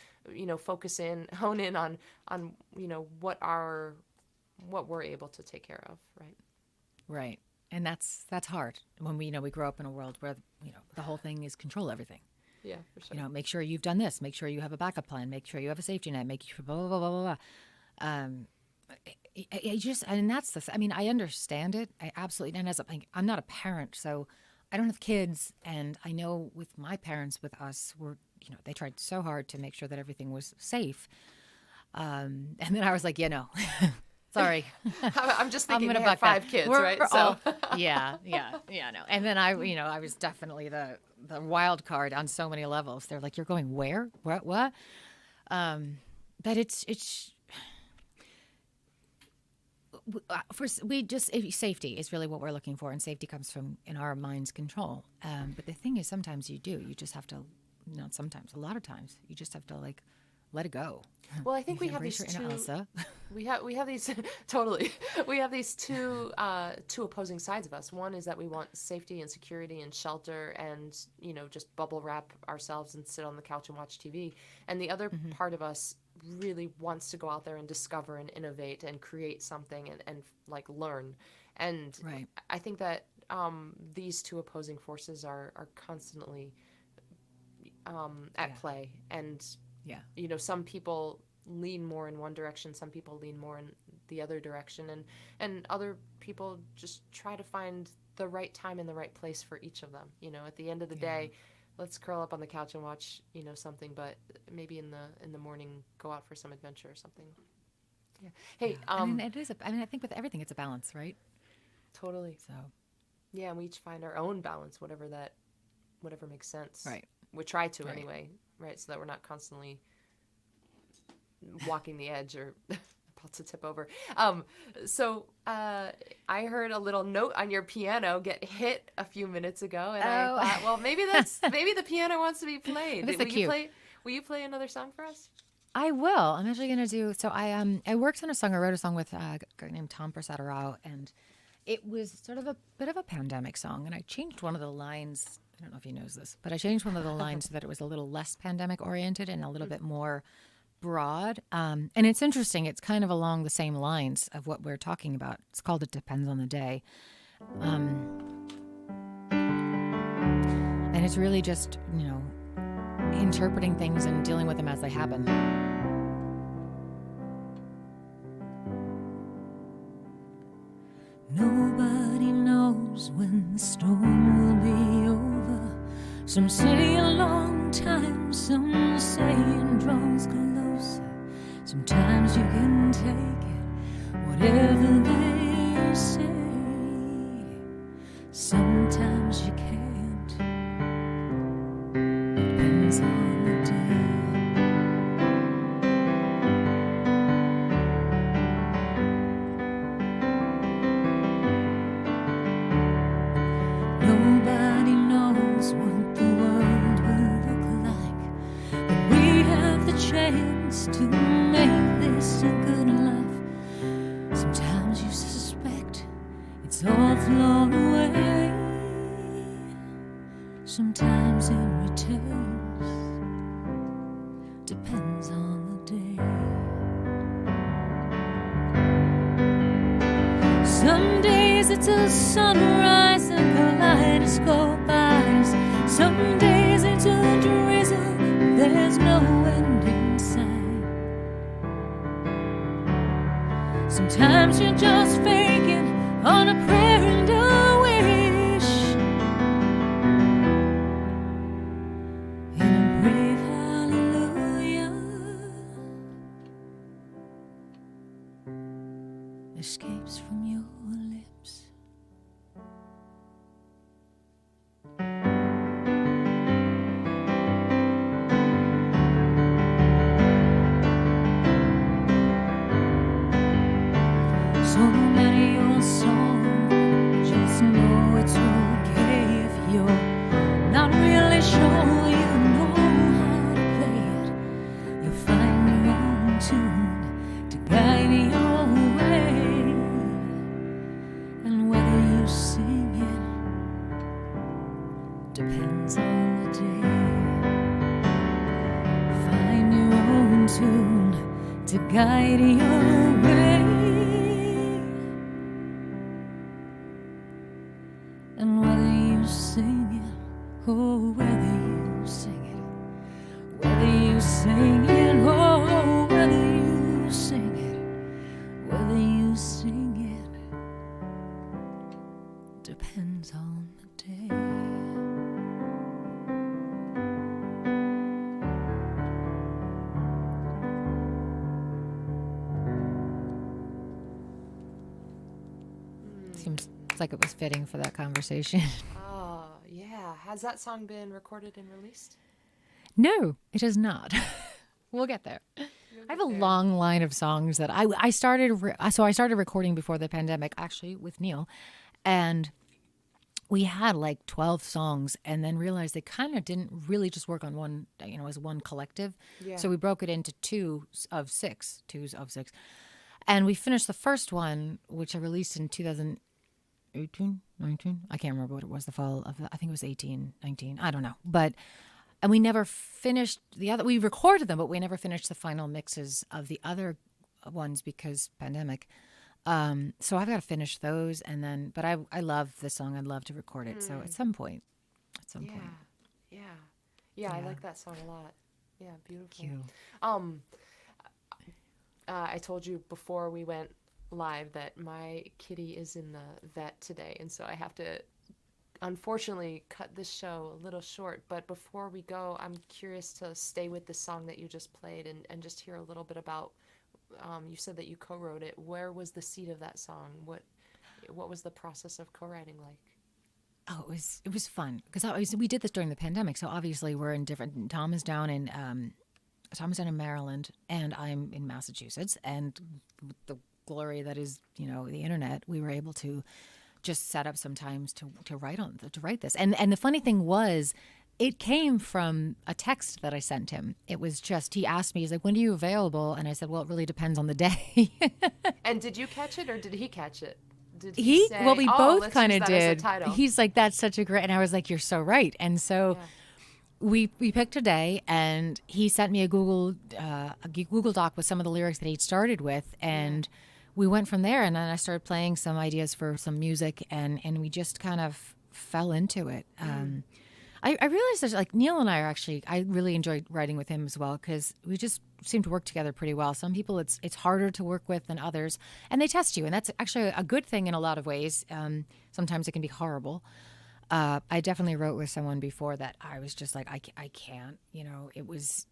hone in on what we're able to take care of, right? Right. And that's hard when we grow up in a world where the whole thing is control everything. Yeah, for sure. Make sure you've done this, make sure you have a backup plan, make sure you have a safety net, make sure blah blah blah blah blah. I understand it. I absolutely, and I'm not a parent, so I don't have kids, and I know with my parents, with us, they tried so hard to make sure that everything was safe. And then I was like, sorry. I'm just thinking you have 5 kids, right? So yeah, no. And then I was definitely the wild card on so many levels. They're like, you're going where? What? But it's safety is really what we're looking for, and safety comes from in our mind's control. But the thing is, sometimes you just have to, not sometimes, a lot of times, you just have to let it go. Well, I think we have these two. We have these totally. We have these two opposing sides of us. One is that we want safety and security and shelter, and just bubble wrap ourselves and sit on the couch and watch TV. And the other part of us really wants to go out there and discover and innovate and create something and learn. And right. I think that these two opposing forces are constantly at play. And some people lean more in one direction, some people lean more in the other direction, and other people just try to find the right time and the right place for each of them. At the end of the day, let's curl up on the couch and watch something, but maybe in the morning go out for some adventure or something. Yeah. Hey, it is. I think with everything it's a balance, right? Totally. So yeah, and we each find our own balance, whatever makes sense. Right. We try to anyway, right? So that we're not constantly walking the edge or about to tip over. So I heard a little note on your piano get hit a few minutes ago, and I thought, well, maybe the piano wants to be played. Will you play another song for us? I will. I'm actually going to do. So I worked on a song. I wrote a song with a guy named Tom Prascher, and it was sort of a bit of a pandemic song. And I changed one of the lines. I don't know if he knows this, but I changed one of the lines so that it was a little less pandemic oriented and a little bit more broad. And it's interesting. It's kind of along the same lines of what we're talking about. It's called "It Depends on the Day." And it's really just, interpreting things and dealing with them as they happen. Nobody knows when the storm will be over. Some say a long time, some say it draws closer. Sometimes you can take it, whatever they say. Sometimes you can't. Depends on the day. Nobody knows what the world will look like, but we have the chance to make this a good life. Sometimes you suspect it's all flown away. Sometimes it returns. Depends on the day. Some days it's a sunrise and kaleidoscope eyes. Some days it's a drizzle, there's no end in sight. Sometimes you're just faking on a prayer and a wish, and a brave hallelujah escapes from your lips. So many old songs, just know it's okay if you're not really sure you know how to play it. You'll find your own tune to guide your way, and whether you sing it depends on the day. Find your own tune to guide your way. And whether you sing it, oh, whether you sing it, whether you sing it, oh, whether you sing it, whether you sing it, depends on the day. Seems like it was fitting for that conversation. Oh, yeah. Has that song been recorded and released? No, it is not. We'll get there. I have a long line of songs that I started recording before the pandemic, actually, with Neil. And we had like 12 songs and then realized they kind of didn't really just work on one, as one collective. Yeah. So we broke it into twos of six. And we finished the first one, which I released in 2018, 19. I can't remember what it was, the fall of, I think it was 18, 19. I don't know. And we never finished the other, we recorded them, but we never finished the final mixes of the other ones because pandemic. So I've got to finish those but I love this song. I'd love to record it. So at some point. Yeah. I like that song a lot. Yeah, beautiful. Thank you. I told you before we went live that my kitty is in the vet today, and so I have to unfortunately cut this show a little short. But before we go, I'm curious to stay with the song that you just played and just hear a little bit about, you said that you co-wrote it. Where was the seed of that song? What was the process of co-writing like? Oh, it was fun because we did this during the pandemic. So obviously we're in different, Tom is down in Maryland and I'm in Massachusetts, and the glory that is, the internet, we were able to just set up some times to write this. And the funny thing was, it came from a text that I sent him. It was just, he asked me, he's like, when are you available? And I said, well, it really depends on the day. And did you catch it or did he catch it? Did he say, well, we both kind of did. He's like, that's such a great, and I was like, you're so right. And so we picked a day, and he sent me a Google Doc with some of the lyrics that he'd started with, and we went from there. And then I started playing some ideas for some music, and we just kind of fell into it. I realized that like Neil and I are actually, I really enjoyed writing with him as well because we just seem to work together pretty well. Some people it's harder to work with than others, and they test you, and that's actually a good thing in a lot of ways. Sometimes it can be horrible. I definitely wrote with someone before that I was just like, I can't, it was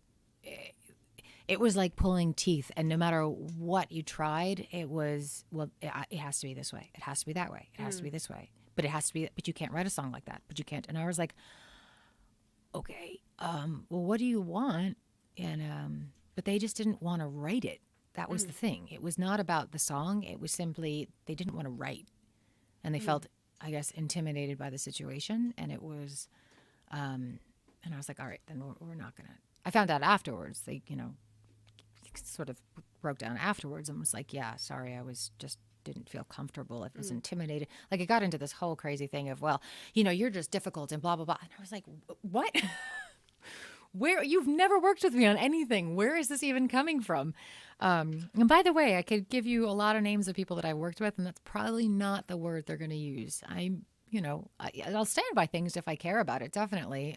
like pulling teeth, and no matter what you tried, it was, well, it has to be this way. It has to be that way. It has to be this way. But it has to be, but you can't write a song like that. But you can't. And I was like, okay, well, what do you want? And, but they just didn't want to write it. That was the thing. It was not about the song. It was simply, they didn't want to write. And they felt, I guess, intimidated by the situation. And it was, and I was like, all right, then we're not going to. I found out afterwards. They, sort of broke down afterwards and was like, yeah, sorry, I was just didn't feel comfortable. I was intimidated. Like it got into this whole crazy thing of, well, you're just difficult and blah, blah, blah. And I was like, what? Where? You've never worked with me on anything. Where is this even coming from? And by the way, I could give you a lot of names of people that I worked with, and that's probably not the word they're going to use. I'll stand by things if I care about it, definitely.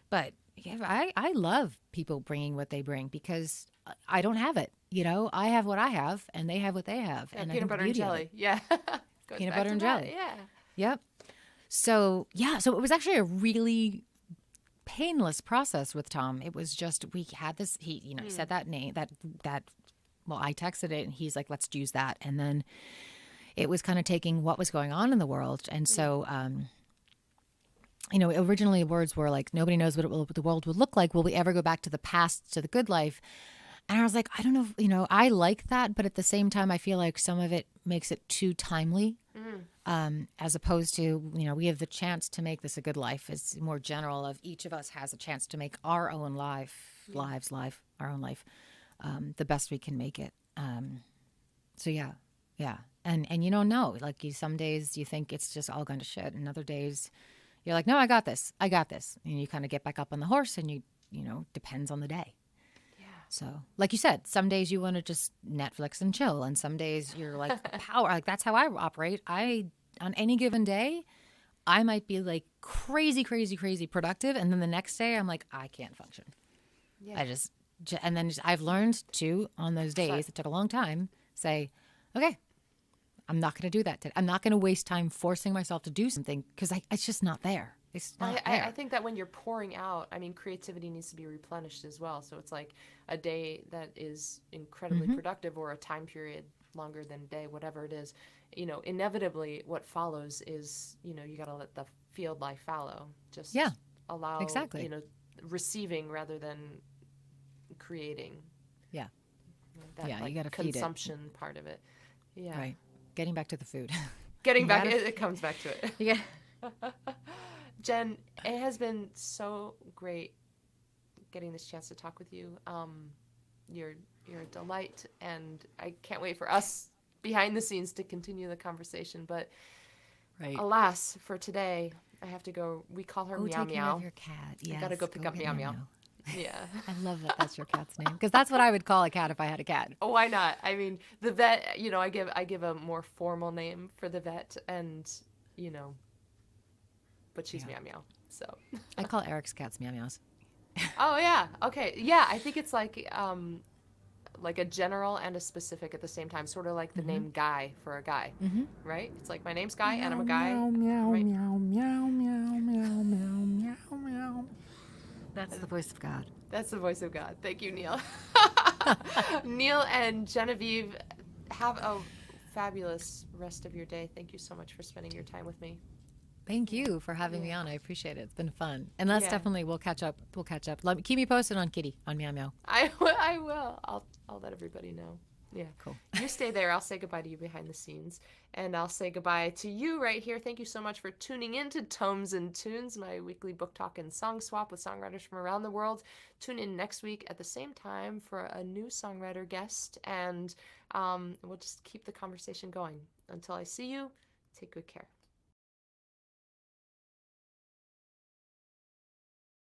But yeah, I love people bringing what they bring because I don't have it. I have what I have, and they have what they have. Yeah, and peanut butter and jelly. Yeah. Peanut butter and jelly. Yeah. Yep. So it was actually a really painless process with Tom. It was just, we had this, he said that name, well, I texted it, and he's like, let's use that. And then it was kind of taking what was going on in the world. And so, originally words were like, nobody knows what the world would look like. Will we ever go back to the past, to the good life? And I was like, I don't know, I like that, but at the same time, I feel like some of it makes it too timely, as opposed to, we have the chance to make this a good life. It's more general of each of us has a chance to make our own our own life, the best we can make it. So yeah. And no, like some days you think it's just all gone to shit, and other days you're like, no, I got this. And you kind of get back up on the horse, and depends on the day. So, like you said, some days you want to just Netflix and chill, and some days you're like power. Like that's how I operate. On any given day, I might be like crazy productive, and then the next day I'm like, I can't function. Yeah. I've learned to, on those days, it took a long time, say, okay, I'm not going to do that today. I'm not going to waste time forcing myself to do something because it's just not there. It's not there. I think that when you're pouring out, creativity needs to be replenished as well. So it's like a day that is incredibly productive, or a time period longer than a day, whatever it is, inevitably what follows is, you got to let the field life fallow. Just allow, exactly. Receiving rather than creating. Yeah. That, you got to feed it. Consumption part of it. Yeah. Right. Getting back to the food. It comes back to it. Yeah. Jen, it has been so great getting this chance to talk with you. You're a delight, and I can't wait for us behind the scenes to continue the conversation. But alas, for today, I have to go. We call her Meow take Meow. Care of your cat. Yes, I gotta go pick up Meow Meow. Yeah. I love that that's your cat's name, because that's what I would call a cat if I had a cat. Oh, why not? The vet, I give a more formal name for the vet, and but she's Meow Meow. So I call Eric's cats Meow Meows. Oh yeah. Okay. Yeah, I think it's like a general and a specific at the same time, sort of like the name Guy for a guy, right? It's like my name's Guy and I'm a guy. Meow, meow, right? meow, meow, meow, meow, meow, meow, meow. That's the voice of God. That's the voice of God. Thank you, Neil. Neil and Genevieve, have a fabulous rest of your day. Thank you so much for spending your time with me. Thank you for having me on. I appreciate it. It's been fun. And let's definitely, we'll catch up. Keep me posted on Kitty, on Meow Meow. I will. I'll let everybody know. Yeah. Cool. You stay there. I'll say goodbye to you behind the scenes. And I'll say goodbye to you right here. Thank you so much for tuning in to Tomes and Tunes, my weekly book talk and song swap with songwriters from around the world. Tune in next week at the same time for a new songwriter guest. And we'll just keep the conversation going. Until I see you, take good care.